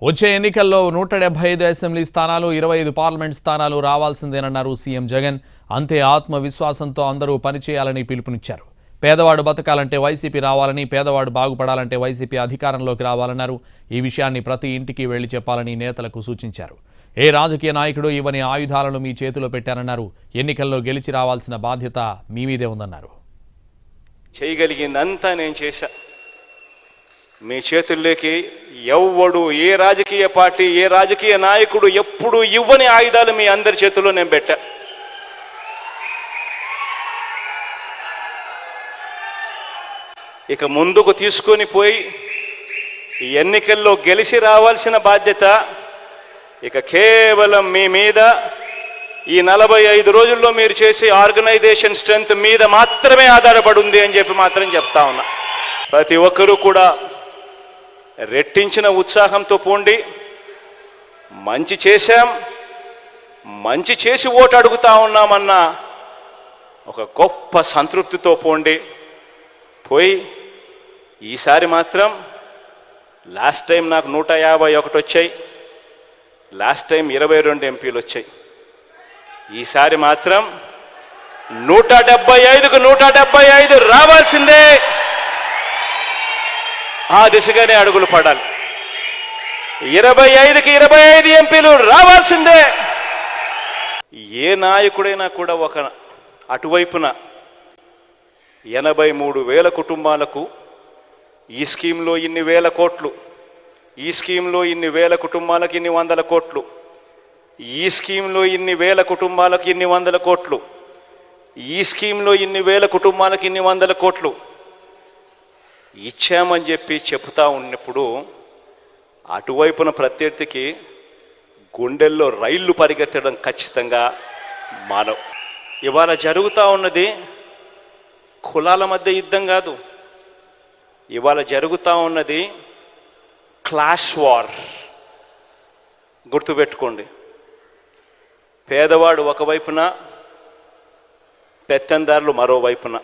వచ్చే ఎన్నికల్లో 175 అసెంబ్లీ స్థానాలు 25 పార్లమెంట్ స్థానాలు రావాల్సిందేనన్నారు సీఎం జగన్. అంతే ఆత్మవిశ్వాసంతో అందరూ పనిచేయాలని పిలుపునిచ్చారు. పేదవాడు బతకాలంటే వైసీపీ రావాలని, పేదవాడు బాగుపడాలంటే వైసీపీ అధికారంలోకి రావాలన్నారు. ఈ విషయాన్ని ప్రతి ఇంటికి వెళ్లి చెప్పాలని నేతలకు సూచించారు. ఏ రాజకీయ నాయకుడు ఇవని ఆయుధాలను మీ చేతిలో పెట్టారన్నారు. ఎన్నికల్లో గెలిచి రావాల్సిన బాధ్యత మీ మీదే ఉందన్నారు. చేయగలిగిందంతా నేను చేశా. మీ చేతుల్లోకి ఎవ్వడు, ఏ రాజకీయ పార్టీ, ఏ రాజకీయ నాయకుడు ఎప్పుడు ఇవ్వని ఆయుధాలు మీ అందరి చేతుల్లో నేను పెట్టా. ఇక ముందుకు తీసుకొని పోయి ఎన్నికల్లో గెలిచి రావాల్సిన బాధ్యత ఇక కేవలం మీ మీద, ఈ 45 రోజుల్లో మీరు చేసే ఆర్గనైజేషన్ స్ట్రెంగ్త్ మీద మాత్రమే ఆధారపడి ఉంది అని చెప్పి మాత్రం చెప్తా ఉన్నా. ప్రతి ఒక్కరూ కూడా రెట్టించిన ఉత్సాహంతో పోండి. మంచి చేశాం, మంచి చేసి ఓటు అడుగుతా ఉన్నామన్న ఒక గొప్ప సంతృప్తితో పోండి. పోయి ఈసారి మాత్రం, లాస్ట్ టైం నాకు 151 వచ్చాయి, లాస్ట్ టైం 22 ఎంపీలు వచ్చాయి. ఈసారి మాత్రం 175కు 175 రావాల్సిందే. ఆ దిశగానే అడుగులు పడాలి. 25కి 25 ఎంపీలు రావాల్సిందే. ఏ నాయకుడైనా కూడా ఒక అటువైపున 83,000 కుటుంబాలకు ఈ స్కీమ్లో ఇన్ని వేల కోట్లు, ఈ స్కీమ్లో ఇన్ని వేల కుటుంబాలకు ఇన్ని వందల కోట్లు, ఈ స్కీమ్లో ఇన్ని వేల కుటుంబాలకు ఇన్ని వందల కోట్లు, ఈ స్కీమ్లో ఇన్ని వేల కుటుంబాలకు ఇన్ని వందల కోట్లు ఇచ్చామని చెప్పి చెప్తా ఉన్నప్పుడు అటువైపున ప్రత్యర్థికి గుండెల్లో రైళ్లు పరిగెత్తడం ఖచ్చితంగా మానవ్. ఇవాళ జరుగుతూ ఉన్నది కులాల మధ్య యుద్ధం కాదు. ఇవాళ జరుగుతూ ఉన్నది క్లాష్ వార్. గుర్తుపెట్టుకోండి. పేదవాడు ఒకవైపున, పెత్తందారులు మరోవైపున.